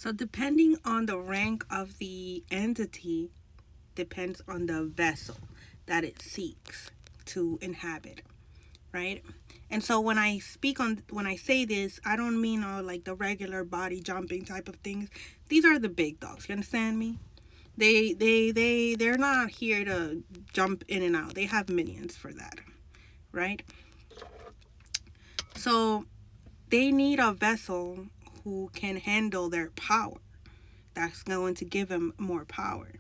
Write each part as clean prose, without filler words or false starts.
So depending on the rank of the entity depends on the vessel that it seeks to inhabit, right? And so when I say this, I don't mean all like the regular body jumping type of things. These are the big dogs. You understand me? They're not here to jump in and out. They have minions for that, right? So they need a vessel who can handle their power. That's going to give them more power.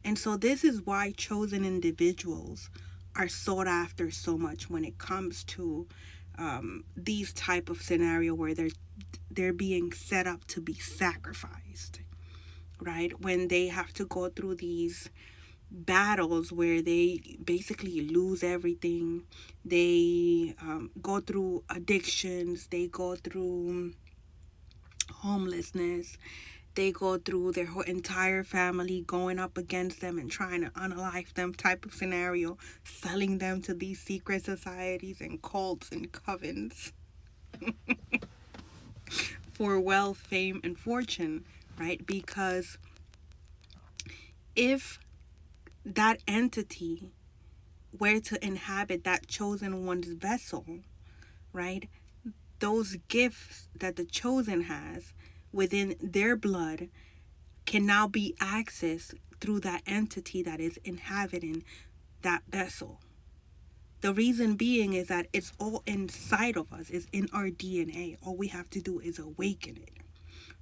And so this is why chosen individuals are sought after so much when it comes to these type of scenario where they're being set up to be sacrificed, right? When they have to go through these battles where they basically lose everything. They go through addictions. They go through homelessness. They go through their whole entire family going up against them and trying to unalive them type of scenario, selling them to these secret societies and cults and covens for wealth, fame, and fortune, right? Because if that entity were to inhabit that chosen one's vessel, right? Those gifts that the chosen has within their blood can now be accessed through that entity that is inhabiting that vessel. The reason being is that it's all inside of us, it's in our DNA. All we have to do is awaken it,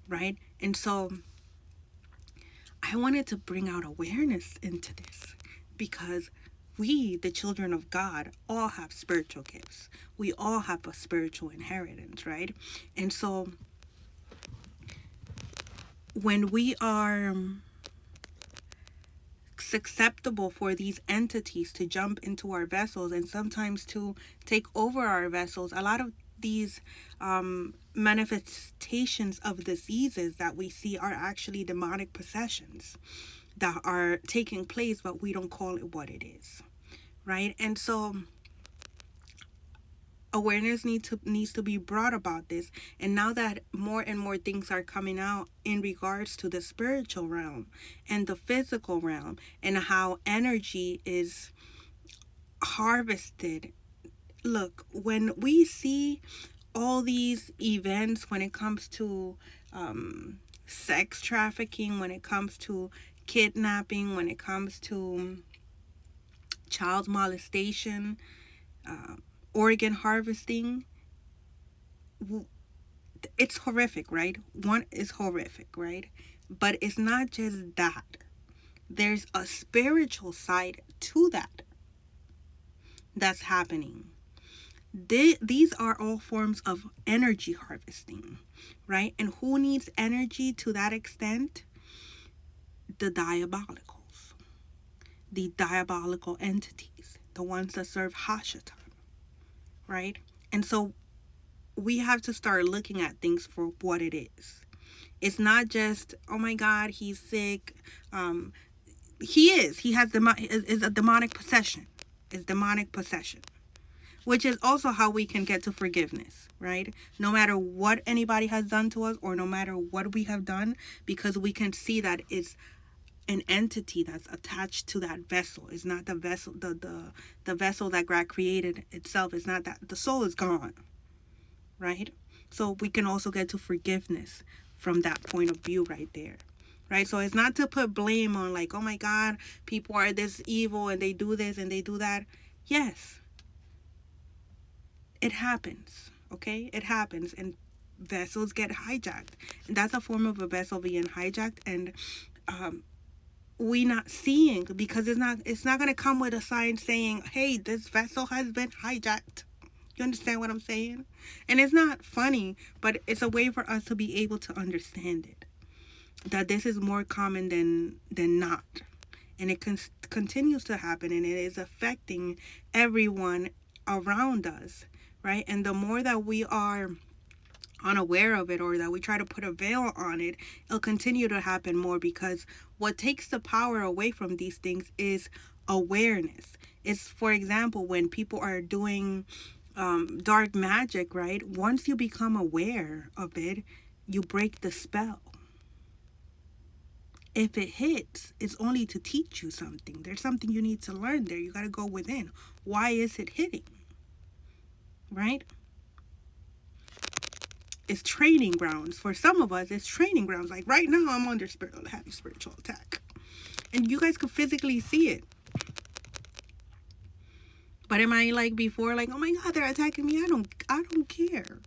right? And so I wanted to bring out awareness into this because we, the children of God, all have spiritual gifts. We all have a spiritual inheritance, right? And so when we are susceptible for these entities to jump into our vessels and sometimes to take over our vessels, a lot of these manifestations of diseases that we see are actually demonic possessions that are taking place, but we don't call it what it is, right? And so awareness needs to be brought about this. And now that more and more things are coming out in regards to the spiritual realm and the physical realm and how energy is harvested, look, when we see all these events, when it comes to sex trafficking, when it comes to kidnapping, when it comes to child molestation, organ harvesting, it's horrific, right? One is horrific, right? But it's not just that. There's a spiritual side to that that's happening. These are all forms of energy harvesting, right? And who needs energy to that extent? The diabolicals, the diabolical entities, the ones that serve Hashatan, right? And so we have to start looking at things for what it is. It's not just, oh my God, he's sick. He has is a demonic possession. It's demonic possession, which is also how we can get to forgiveness, right? No matter what anybody has done to us or no matter what we have done, because we can see that it's an entity that's attached to that vessel. It's not the vessel, the vessel that God created itself. It's not that. The soul is gone, right? So we can also get to forgiveness from that point of view right there, right? So it's not to put blame on like, oh my God, people are this evil and they do this and they do that. Yes, it happens, okay? It happens, and vessels get hijacked. And that's a form of a vessel being hijacked, and we not seeing, because it's not going to come with a sign saying, hey, this vessel has been hijacked. You understand what I'm saying? And it's not funny, but it's a way for us to be able to understand it, that this is more common than not, and it continues to happen, and it is affecting everyone around us, right? And the more that we are unaware of it or that we try to put a veil on it, it'll continue to happen more, because what takes the power away from these things is awareness. It's, for example, when people are doing dark magic, right? Once you become aware of it, you break the spell, if it hits, it's only to teach you something. There's something you need to learn there. You got to go within. Why is it hitting? Right? It's training grounds. For some of us, it's training grounds. Like right now, I'm under heavy spiritual attack. And you guys could physically see it. But am I like before, like, oh my God, they're attacking me? I don't care.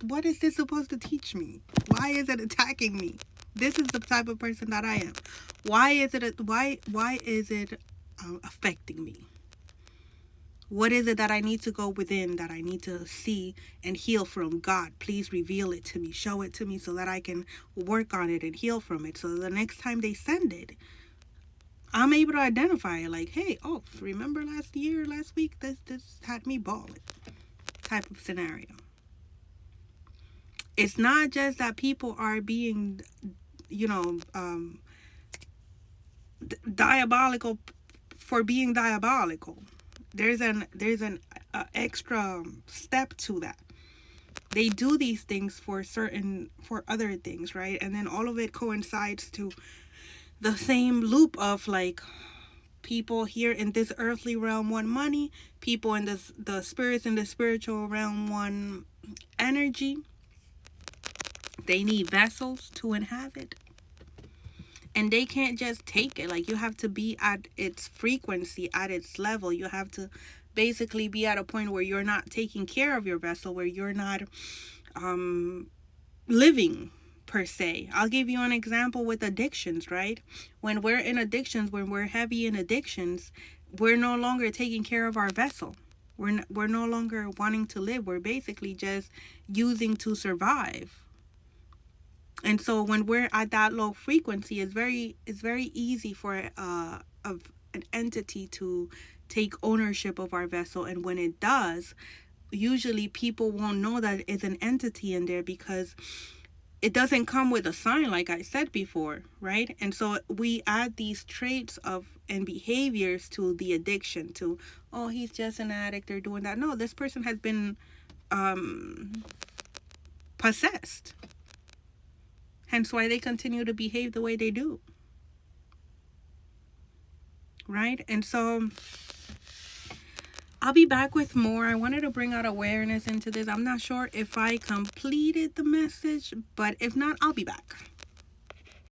What is this supposed to teach me? Why is it attacking me? This is the type of person that I am. Why is it affecting me? What is it that I need to go within, that I need to see and heal from? God, please reveal it to me. Show it to me so that I can work on it and heal from it. So the next time they send it, I'm able to identify it. Like, hey, oh, remember last week, this had me balling. Type of scenario. It's not just that people are being, diabolical for being diabolical. There's an extra step to that. They do these things for other things, right? And then all of it coincides to the same loop of like, people here in this earthly realm want money, people in the spirits in the spiritual realm want energy. They need vessels to inhabit. And they can't just take it. Like, you have to be at its frequency, at its level. You have to basically be at a point where you're not taking care of your vessel, where you're not living per se. I'll give you an example with addictions, right? When we're in addictions, when we're heavy in addictions, we're no longer taking care of our vessel. We're no longer wanting to live. We're basically just using to survive. And so when we're at that low frequency, it's very easy for an entity to take ownership of our vessel. And when it does, usually people won't know that it's an entity in there because it doesn't come with a sign, like I said before, right? And so we add these traits and behaviors to the addiction, to, oh, he's just an addict, or doing that. No, this person has been possessed. Hence why they continue to behave the way they do. Right? And so I'll be back with more. I wanted to bring out awareness into this. I'm not sure if I completed the message, but if not, I'll be back.